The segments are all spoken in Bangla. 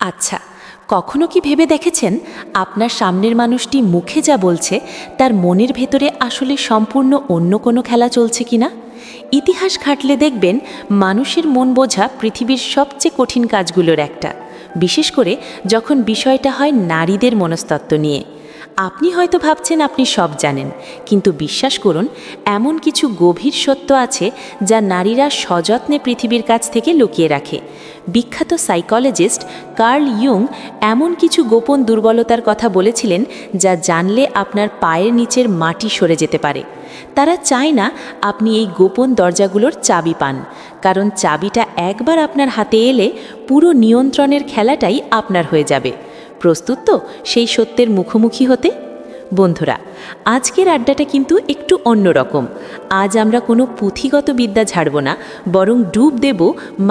আচ্ছা, কখনো কি ভেবে দেখেছেন আপনার সামনের মানুষটি মুখে যা বলছে তার মনের ভেতরে আসলে সম্পূর্ণ অন্য কোনো খেলা চলছে কিনা? ইতিহাস ঘাঁটলে দেখবেন মানুষের মন বোঝা পৃথিবীর সবচেয়ে কঠিন কাজগুলোর একটা, বিশেষ করে যখন বিষয়টা হয় নারীদের মনস্তত্ত্ব নিয়ে। আপনি হয়তো ভাবছেন আপনি সব জানেন, কিন্তু বিশ্বাস করুন, এমন কিছু গভীর সত্য আছে যা নারীরা সযত্নে পৃথিবীর কাছ থেকে লুকিয়ে রাখে। বিখ্যাত সাইকোলজিস্ট কার্ল ইয়ুং এমন কিছু গোপন দুর্বলতার কথা বলেছিলেন যা জানলে আপনার পায়ের নিচের মাটি সরে যেতে পারে। তারা চায় না আপনি এই গোপন দরজাগুলোর চাবি পান, কারণ চাবিটা একবার আপনার হাতে এলে পুরো নিয়ন্ত্রণের খেলাটাই আপনার হয়ে যাবে। প্রস্তুত তো সেই সত্যের মুখোমুখি হতে? বন্ধুরা, আজকের আড্ডাটা কিন্তু একটু অন্যরকম। আজ আমরা কোনো পুঁথিগত বিদ্যা ঝাড়ব না, বরং ডুব দেব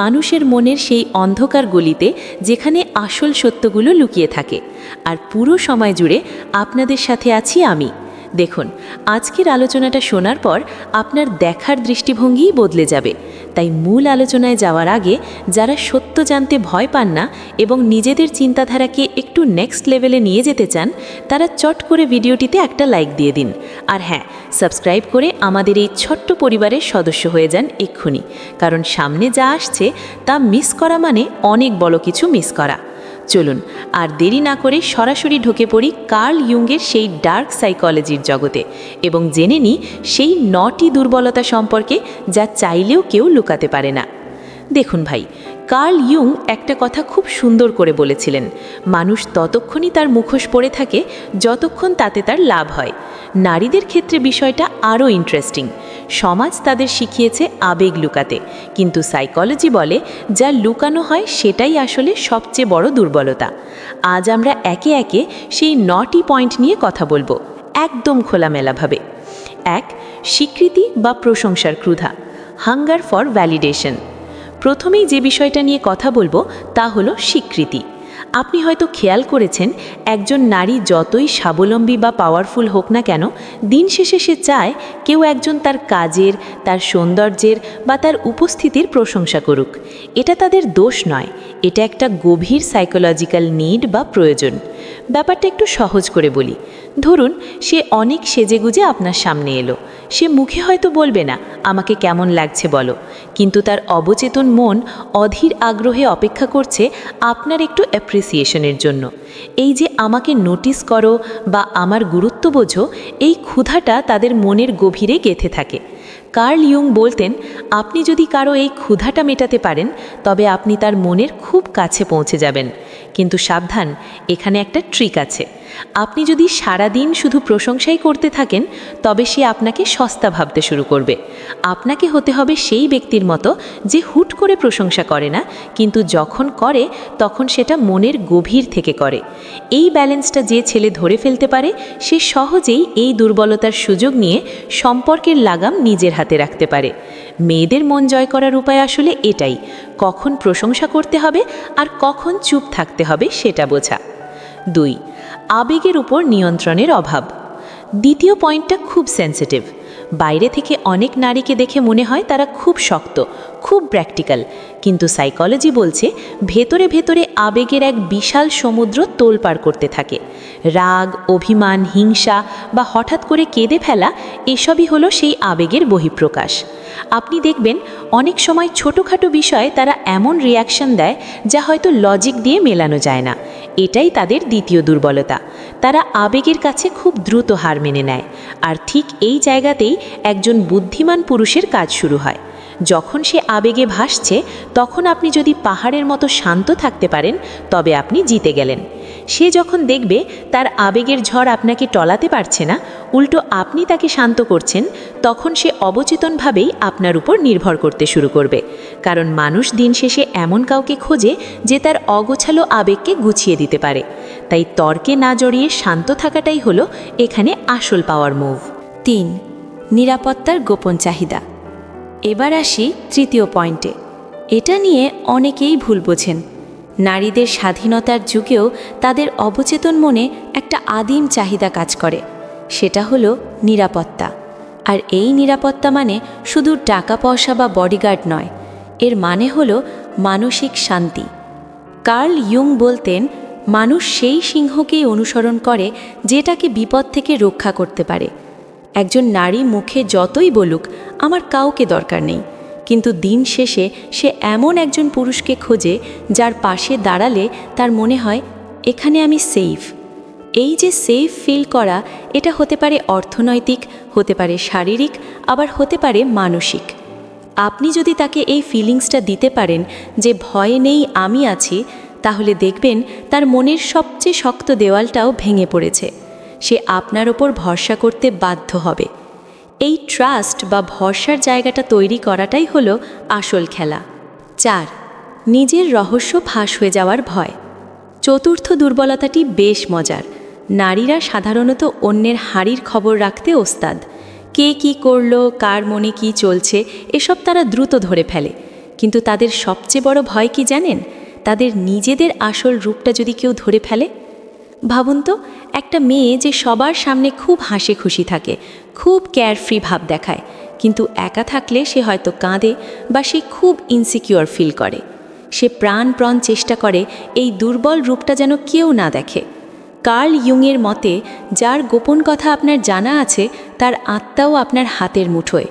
মানুষের মনের সেই অন্ধকার গলিতে যেখানে আসল সত্যগুলো লুকিয়ে থাকে। আর পুরো সময় জুড়ে আপনাদের সাথে আছি আমি। দেখুন, আজকের আলোচনাটা শোনার পর আপনার দেখার দৃষ্টিভঙ্গিই বদলে যাবে। তাই মূল আলোচনায় যাওয়ার আগে যারা সত্য জানতে ভয় পান না এবং নিজেদের চিন্তাধারাকে একটু নেক্সট লেভেলে নিয়ে যেতে চান, তারা চট করে ভিডিওটিতে একটা লাইক দিয়ে দিন। আর হ্যাঁ, সাবস্ক্রাইব করে আমাদের এই ছোট্ট পরিবারের সদস্য হয়ে যান এক্ষুনি, কারণ সামনে যা আসছে তা মিস করা মানে অনেক বড় কিছু মিস করা। চলুন আর দেরি না করে সরাসরি ঢুকে পড়ি কার্ল ইয়ুংয়ের সেই ডার্ক সাইকোলজির জগতে এবং জেনে নিই সেই 9টি দুর্বলতা সম্পর্কে যা চাইলেও কেউ লুকাতে পারে না। দেখুন ভাই, কার্ল ইয়ুং একটা কথা খুব সুন্দর করে বলেছিলেন, মানুষ ততক্ষণই তার মুখোশ পরে থাকে যতক্ষণ তাতে তার লাভ হয়। নারীদের ক্ষেত্রে বিষয়টা আরও ইন্টারেস্টিং। সমাজ তাদের শিখিয়েছে আবেগ লুকাতে, কিন্তু সাইকোলজি বলে যা লুকানো হয় সেটাই আসলে সবচেয়ে বড় দুর্বলতা। আজ আমরা একে একে সেই 9টি পয়েন্ট নিয়ে কথা বলবো, একদম খোলামেলাভাবে। 1. স্বীকৃতি বা প্রশংসার ক্ষুধা, হাঙ্গার ফর ভ্যালিডেশন। প্রথমেই যে বিষয়টা নিয়ে কথা বলবো তা হলো স্বীকৃতি। আপনি হয়তো খেয়াল করেছেন, একজন নারী যতই স্বাবলম্বী বা পাওয়ারফুল হোক না কেন, দিন শেষে সে চায় কেউ একজন তার কাজের, তার সৌন্দর্যের বা তার উপস্থিতির প্রশংসা করুক। এটা তাদের দোষ নয়, এটা একটা গভীর সাইকোলজিক্যাল নিড বা প্রয়োজন। ব্যাপারটা একটু সহজ করে বলি। ধরুন, সে অনেক সেজেগুজে আপনার সামনে এলো। সে মুখে হয়তো বলবে না আমাকে কেমন লাগছে বলো, কিন্তু তার অবচেতন মন অধীর আগ্রহে অপেক্ষা করছে আপনার একটু অ্যাপ্রিসিয়েশনের জন্য। এই যে আমাকে নোটিস করো বা আমার গুরুত্ব বোঝো, এই ক্ষুধাটা তাদের মনের গভীরে গেঁথে থাকে। কার্ল ইয়ুং বলতেন, আপনি যদি কারো এই ক্ষুধাটা মেটাতে পারেন তবে আপনি তার মনের খুব কাছে পৌঁছে যাবেন। কিন্তু সাবধান, এখানে একটা ট্রিক আছে। আপনি যদি সারা দিন শুধু প্রশংসাই করতে থাকেন তবে সে আপনাকে সস্তা ভাবতে শুরু করবে। আপনাকে হতে হবে সেই ব্যক্তির মতো যে হুট করে প্রশংসা করে না, কিন্তু যখন করে তখন সেটা মনের গভীর থেকে করে। এই ব্যালেন্সটা যে ছেলে ধরে ফেলতে পারে সে সহজেই এই দুর্বলতার সুযোগ নিয়ে সম্পর্কের লাগাম নিজের হাতে রাখতে পারে। মেয়েদের মন জয় করার উপায় আসলে এটাই, কখন প্রশংসা করতে হবে আর কখন চুপ থাকতে হবে সেটা বোঝা। 2. আবেগের উপর নিয়ন্ত্রণের অভাব। দ্বিতীয় পয়েন্টটা খুব সেন্সিটিভ। বাইরে থেকে অনেক নারীকে দেখে মনে হয় তারা খুব শক্ত, খুব প্র্যাকটিক্যাল, কিন্তু সাইকোলজি বলছে ভেতরে ভেতরে আবেগের এক বিশাল সমুদ্র তোলপাড় করতে থাকে। রাগ, অভিমান, হিংসা বা হঠাৎ করে কেঁদে ফেলা, এসবই হলো সেই আবেগের বহিঃপ্রকাশ। আপনি দেখবেন অনেক সময় ছোটোখাটো বিষয়ে তারা এমন রিয়াকশন দেয় যা হয়তো লজিক দিয়ে মেলানো যায় না। এটাই তাদের দ্বিতীয় দুর্বলতা। তারা আবেগের কাছে খুব দ্রুত হার মেনে নেয়, আর ঠিক এই জায়গাতেই একজন বুদ্ধিমান পুরুষের কাজ শুরু হয়। যখন সে আবেগে ভাসছে তখন আপনি যদি পাহাড়ের মতো শান্ত থাকতে পারেন তবে আপনি জিতে গেলেন। সে যখন দেখবে তার আবেগের ঝড় আপনাকে টলাতে পারছে না, উল্টো আপনি তাকে শান্ত করছেন, তখন সে অবচেতনভাবেই আপনার উপর নির্ভর করতে শুরু করবে। কারণ মানুষ দিন শেষে এমন কাউকে খোঁজে যে তার অগোছালো আবেগকে গুছিয়ে দিতে পারে। তাই তর্কে না জড়িয়ে শান্ত থাকাটাই হলো এখানে আসল পাওয়ার মুভ। 3. নিরাপত্তার গোপন চাহিদা। এবার আসি তৃতীয় পয়েন্টে। এটা নিয়ে অনেকেই ভুল বোঝেন। নারীদের স্বাধীনতার যুগেও তাদের অবচেতন মনে একটা আদিম চাহিদা কাজ করে, সেটা হলো নিরাপত্তা। আর এই নিরাপত্তা মানে শুধু টাকা পয়সা বা বডিগার্ড নয়, এর মানে হলো মানসিক শান্তি। কার্ল ইয়ুং বলতেন, মানুষ সেই সিংহকেই অনুসরণ করে যেটাকে বিপদ থেকে রক্ষা করতে পারে। একজন নারী মুখে যতই বলুক আমার কাউকে দরকার নেই, কিন্তু দিন শেষে সে এমন একজন পুরুষকে খোঁজে যার পাশে দাঁড়ালে তার মনে হয় এখানে আমি সেফ। এই যে সেফ ফিল করা, এটা হতে পারে অর্থনৈতিক, হতে পারে শারীরিক, আবার হতে পারে মানসিক। আপনি যদি তাকে এই ফিলিংসটা দিতে পারেন যে ভয় নেই, আমি আছি, তাহলে দেখবেন তার মনের সবচেয়ে শক্ত দেওয়ালটাও ভেঙে পড়েছে। সে আপনার ওপর ভরসা করতে বাধ্য হবে। এই ট্রাস্ট বা ভরসার জায়গাটা তৈরি করাটাই হলো আসল খেলা। 4. নিজের রহস্য ফাঁস হয়ে যাওয়ার ভয়। চতুর্থ দুর্বলতাটি বেশ মজার। নারীরা সাধারণত অন্যের হাঁড়ির খবর রাখতে ওস্তাদ। কে কি করলো, কার মনে কি চলছে, এসব তারা দ্রুত ধরে ফেলে। কিন্তু তাদের সবচেয়ে বড় ভয় কি জানেন? তাদের নিজেদের আসল রূপটা যদি কেউ ধরে ফেলে। ভাবুন তো, একটা মেয়ে যে সবার সামনে খুব হাসি খুশি থাকে, খুব কেয়ারফ্রি ভাব দেখায়, কিন্তু একা থাকলে সে হয়তো কাঁদে বা সে খুব ইনসিকিউর ফিল করে। সে প্রাণপণ চেষ্টা করে এই দুর্বল রূপটা যেন কেউ না দেখে। কার্ল ইয়ুংয়ের মতে, যার গোপন কথা আপনার জানা আছে তার আত্মাও আপনার হাতের মুঠোয়।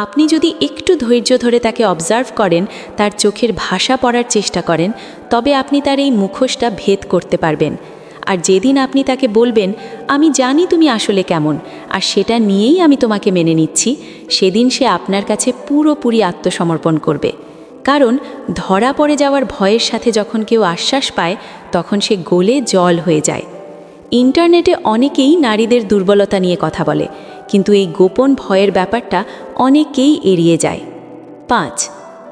আপনি যদি একটু ধৈর্য ধরে তাকে অবজার্ভ করেন, তার চোখের ভাষা পড়ার চেষ্টা করেন, তবে আপনি তার এই মুখোশটা ভেদ করতে পারবেন। আর যেদিন আপনি তাকে বলবেন, আমি জানি তুমি আসলে কেমন, আর সেটা নিয়েই আমি তোমাকে মেনে নিচ্ছি, সেদিন সে আপনার কাছে পুরোপুরি আত্মসমর্পণ করবে। কারণ ধরা পড়ে যাওয়ার ভয়ের সাথে যখন কেউ আশ্বাস পায়, তখন সে গলে জল হয়ে যায়। ইন্টারনেটে অনেকেই নারীদের দুর্বলতা নিয়ে কথা বলে, কিন্তু এই গোপন ভয়ের ব্যাপারটা অনেকেই এড়িয়ে যায়। 5.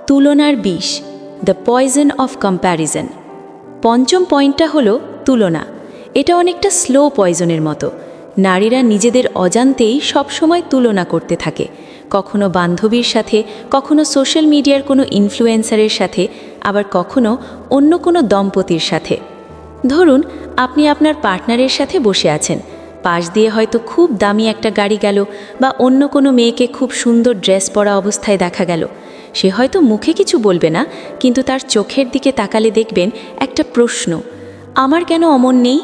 তুলনার বিষ, দ্য পয়জন অফ কম্প্যারিজন। পঞ্চম পয়েন্টটা হলো তুলনা। এটা অনেকটা স্লো পয়জনের মতো। নারীরা নিজেদের অজান্তেই সবসময় তুলনা করতে থাকে, কখনো বান্ধবীর সাথে, কখনো সোশ্যাল মিডিয়ার কোনো ইনফ্লুয়েন্সারের সাথে, আবার কখনো অন্য কোনো দম্পতির সাথে। ধরুন আপনি আপনার পার্টনারের সাথে বসে আছেন, পাশ দিয়ে হয়তো খুব দামি একটা গাড়ি গেল, বা অন্য কোনো মেয়েকে খুব সুন্দর ড্রেস পরা অবস্থায় দেখা গেল। সে হয়তো মুখে কিছু বলবে না, কিন্তু তার চোখের দিকে তাকালে দেখবেন একটা প্রশ্ন, আমার কেন অমন নেই,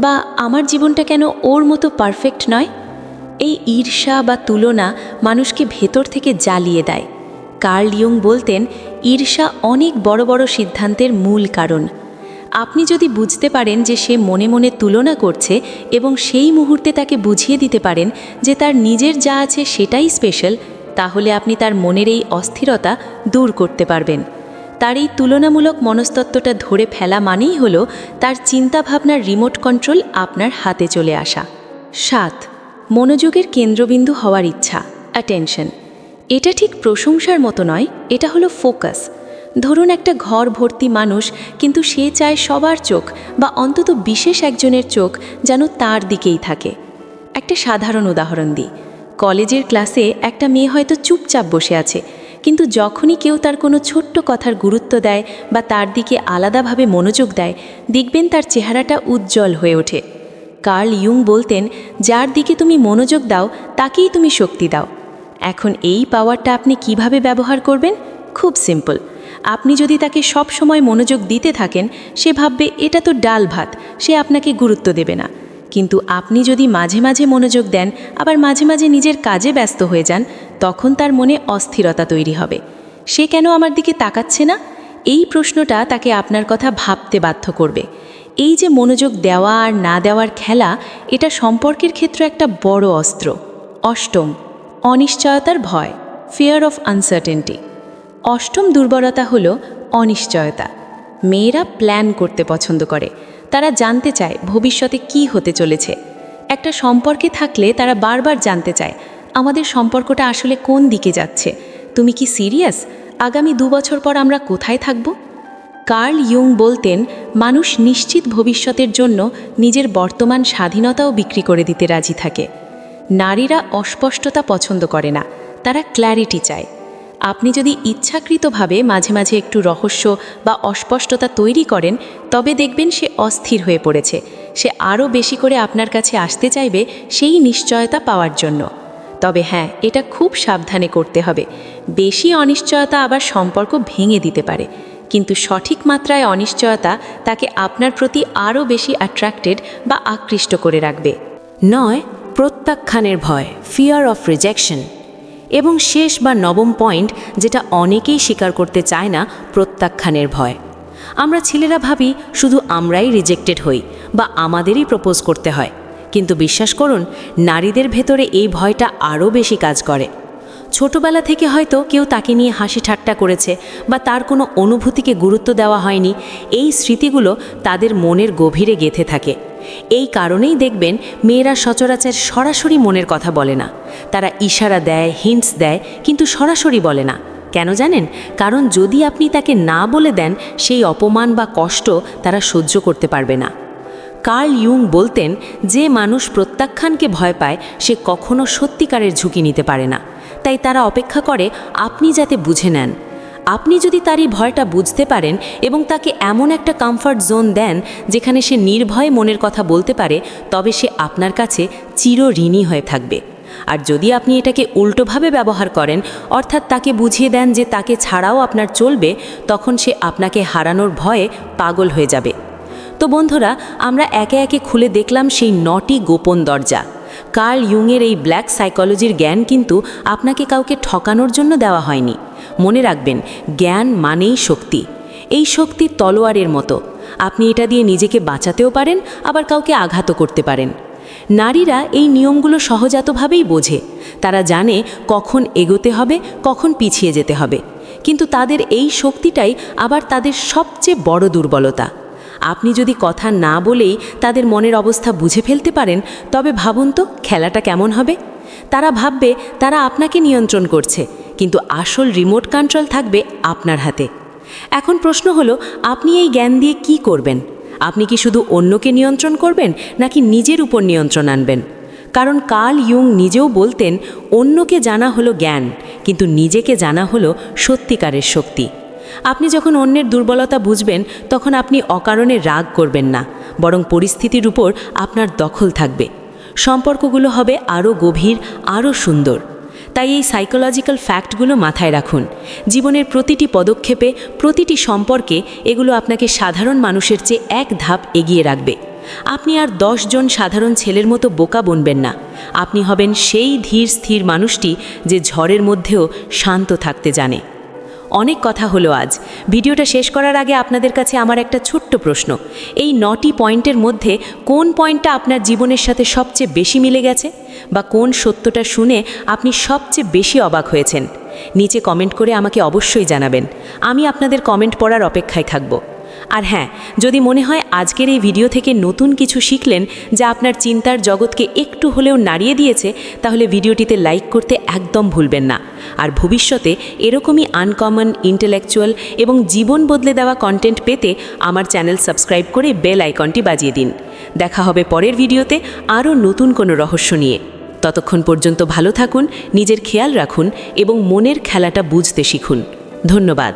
বা আমার জীবনটা কেন ওর মতো পারফেক্ট নয়। এই ঈর্ষা বা তুলনা মানুষকে ভেতর থেকে জ্বালিয়ে দেয়। কার্ল ইয়ুং বলতেন, ঈর্ষা অনেক বড় বড় সিদ্ধান্তের মূল কারণ। আপনি যদি বুঝতে পারেন যে সে মনে মনে তুলনা করছে, এবং সেই মুহূর্তে তাকে বুঝিয়ে দিতে পারেন যে তার নিজের যা আছে সেটাই স্পেশাল, তাহলে আপনি তার মনের এই অস্থিরতা দূর করতে পারবেন। তার এই তুলনামূলক মনস্তত্ত্বটা ধরে ফেলা মানেই হলো তার চিন্তাভাবনার রিমোট কন্ট্রোল আপনার হাতে চলে আসা। 7. মনোযোগের কেন্দ্রবিন্দু হওয়ার ইচ্ছা, অ্যাটেনশন। এটা ঠিক প্রশংসার মতো নয়, এটা হলো ফোকাস। ধরুন একটা ঘর ভর্তি মানুষ, কিন্তু সে চায় সবার চোখ, বা অন্তত বিশেষ একজনের চোখ যেন তার দিকেই থাকে। একটা সাধারণ উদাহরণ দিই। কলেজের ক্লাসে একটা মেয়ে হয়তো চুপচাপ বসে আছে, কিন্তু যখনই কেউ তার কোনো ছোট্ট কথার গুরুত্ব দেয় বা তার দিকে আলাদাভাবে মনোযোগ দেয়, দেখবেন তার চেহারাটা উজ্জ্বল হয়ে ওঠে। কার্ল ইয়ুং বলতেন, যার দিকে তুমি মনোযোগ দাও তাকেই তুমি শক্তি দাও। এখন এই পাওয়ারটা আপনি কিভাবে ব্যবহার করবেন? খুব সিম্পল। আপনি যদি তাকে সব সময় মনোযোগ দিতে থাকেন, সে ভাববে এটা তো ডাল ভাত, সে আপনাকে গুরুত্ব দেবে না। কিন্তু আপনি যদি মাঝে মাঝে মনোযোগ দেন, আবার মাঝে মাঝে নিজের কাজে ব্যস্ত হয়ে যান, তখন তার মনে অস্থিরতা তৈরি হবে। সে কেন আমার দিকে তাকাচ্ছে না? এই প্রশ্নটা তাকে আপনার কথা ভাবতে বাধ্য করবে। এই যে মনোযোগ দেওয়া আর না দেওয়ার খেলা, এটা সম্পর্কের ক্ষেত্রে একটা বড় অস্ত্র। 8. অনিশ্চয়তার ভয়, ফিয়ার অফ আনসার্টেনটি। 8ম দুর্বলতা হলো অনিশ্চয়তা। মেয়েরা প্ল্যান করতে পছন্দ করে। তারা জানতে চায় ভবিষ্যতে কি হতে চলেছে। একটা সম্পর্কে থাকলে তারা বারবার জানতে চায়, আমাদের সম্পর্কটা আসলে কোন দিকে যাচ্ছে, তুমি কি সিরিয়াস, আগামী 2 বছর পর আমরা কোথায় থাকব। কার্ল ইয়ুং বলতেন, মানুষ নিশ্চিত ভবিষ্যতের জন্য নিজের বর্তমান স্বাধীনতাও বিক্রি করে দিতে রাজি থাকে। নারীরা অস্পষ্টতা পছন্দ করে না, তারা ক্ল্যারিটি চায়। আপনি যদি ইচ্ছাকৃতভাবে মাঝে মাঝে একটু রহস্য বা অস্পষ্টতা তৈরি করেন, তবে দেখবেন সে অস্থির হয়ে পড়েছে। সে আরও বেশি করে আপনার কাছে আসতে চাইবে সেই নিশ্চয়তা পাওয়ার জন্য। তবে হ্যাঁ, এটা খুব সাবধানে করতে হবে। বেশি অনিশ্চয়তা আবার সম্পর্ক ভেঙে দিতে পারে। কিন্তু সঠিক মাত্রায় অনিশ্চয়তা তাকে আপনার প্রতি আরও বেশি অ্যাট্রাক্টেড বা আকৃষ্ট করে রাখবে। 9. প্রত্যাখ্যানের ভয়, ফিয়ার অফ রিজেকশন। এবং শেষ বা নবম পয়েন্ট, যেটা অনেকেই স্বীকার করতে চায় না, প্রত্যাখ্যানের ভয়। আমরা ছেলেরা ভাবি শুধু আমরাই রিজেক্টেড হই বা আমাদেরই প্রপোজ করতে হয়, কিন্তু বিশ্বাস করুন, নারীদের ভেতরে এই ভয়টা আরও বেশি কাজ করে। ছোটবেলা থেকে হয়তো কেউ তাকে নিয়ে হাসি ঠাট্টা করেছে বা তার কোনো অনুভূতিকে গুরুত্ব দেওয়া হয়নি। এই স্মৃতিগুলো তাদের মনের গভীরে গেঁথে থাকে। এই কারণেই দেখবেন মেয়েরা সচরাচর সরাসরি মনের কথা বলে না। তারা ইশারা দেয়, হিন্টস দেয়, কিন্তু সরাসরি বলে না। কেন জানেন? কারণ যদি আপনি তাকে না বলে দেন, সেই অপমান বা কষ্ট তারা সহ্য করতে পারবে না। কার্ল ইয়ুং বলতেন, যে মানুষ প্রত্যাখ্যানকে ভয় পায় সে কখনো সত্যিকারের ঝুঁকি নিতে পারে না। তাই তারা অপেক্ষা করে আপনি যাতে বুঝে নেন। আপনি যদি তার এই ভয়টা বুঝতে পারেন এবং তাকে এমন একটা কমফর্ট জোন দেন যেখানে সে নির্ভয়ে মনের কথা বলতে পারে, তবে সে আপনার কাছে চিরঋণী হয়ে থাকবে। আর যদি আপনি এটাকে উল্টোভাবে ব্যবহার করেন, অর্থাৎ তাকে বুঝিয়ে দেন যে তাকে ছাড়াও আপনার চলবে, তখন সে আপনাকে হারানোর ভয়ে পাগল হয়ে যাবে। তো বন্ধুরা, আমরা একে একে খুলে দেখলাম সেই 9টি গোপন দরজা। কার্ল ইয়ুংয়ের এই ব্ল্যাক সাইকোলজির জ্ঞান কিন্তু আপনাকে কাউকে ঠকানোর জন্য দেওয়া হয়নি। মনে রাখবেন, জ্ঞান মানেই শক্তি। এই শক্তি তলোয়ারের মতো। আপনি এটা দিয়ে নিজেকে বাঁচাতেও পারেন, আবার কাউকে আঘাতও করতে পারেন। নারীরা এই নিয়মগুলো সহজাতভাবেই বোঝে। তারা জানে কখন এগোতে হবে, কখন পিছিয়ে যেতে হবে। কিন্তু তাদের এই শক্তিটাই আবার তাদের সবচেয়ে বড় দুর্বলতা। আপনি যদি কথা না বলেই তাদের মনের অবস্থা বুঝে ফেলতে পারেন, তবে ভাবুন তো খেলাটা কেমন হবে। তারা ভাববে তারা আপনাকে নিয়ন্ত্রণ করছে, কিন্তু আসল রিমোট কন্ট্রোল থাকবে আপনার হাতে। এখন প্রশ্ন হলো, আপনি এই জ্ঞান দিয়ে কি করবেন? আপনি কি শুধু অন্যকে নিয়ন্ত্রণ করবেন, নাকি নিজের উপর নিয়ন্ত্রণ আনবেন? কারণ কার্ল ইয়ুং নিজেও বলতেন, অন্যকে জানা হলো জ্ঞান, কিন্তু নিজেকে জানা হলো সত্যিকারের শক্তি। আপনি যখন অন্যের দুর্বলতা বুঝবেন, তখন আপনি অকারণে রাগ করবেন না, বরং পরিস্থিতির উপর আপনার দখল থাকবে। সম্পর্কগুলো হবে আরও গভীর, আরও সুন্দর। তাই এই সাইকোলজিক্যাল ফ্যাক্টগুলো মাথায় রাখুন। জীবনের প্রতিটি পদক্ষেপে, প্রতিটি সম্পর্কে এগুলো আপনাকে সাধারণ মানুষের চেয়ে এক ধাপ এগিয়ে রাখবে। আপনি আর 10 জন সাধারণ ছেলের মতো বোকা বনবেন না। আপনি হবেন সেই ধীর স্থির মানুষটি যে ঝড়ের মধ্যেও শান্ত থাকতে জানে। অনেক কথা হলো আজ। ভিডিওটা শেষ করার আগে আপনাদের কাছে আমার একটা ছোট্ট প্রশ্ন। এই 9টি পয়েন্টের মধ্যে কোন পয়েন্টটা আপনার জীবনের সাথে সবচেয়ে বেশি মিলে গেছে, বা কোন সত্যটা শুনে আপনি সবচেয়ে বেশি অবাক হয়েছেন? নিচে কমেন্ট করে আমাকে অবশ্যই জানাবেন। আমি আপনাদের কমেন্ট পড়ার অপেক্ষায় থাকব। আর হ্যাঁ, যদি মনে হয় আজকের এই ভিডিও থেকে নতুন কিছু শিখলেন যা আপনার চিন্তার জগৎকে একটু হলেও নাড়িয়ে দিয়েছে, তাহলে ভিডিওটিতে লাইক করতে একদম ভুলবেন না। আর ভবিষ্যতে এরকমই আনকমন, ইন্টেলেকচুয়াল এবং জীবন বদলে দেওয়া কন্টেন্ট পেতে আমার চ্যানেল সাবস্ক্রাইব করে বেল আইকনটি বাজিয়ে দিন। দেখা হবে পরের ভিডিওতে আরও নতুন কোনো রহস্য নিয়ে। ততক্ষণ পর্যন্ত ভালো থাকুন, নিজের খেয়াল রাখুন এবং মনের খেলাটা বুঝতে শিখুন। ধন্যবাদ।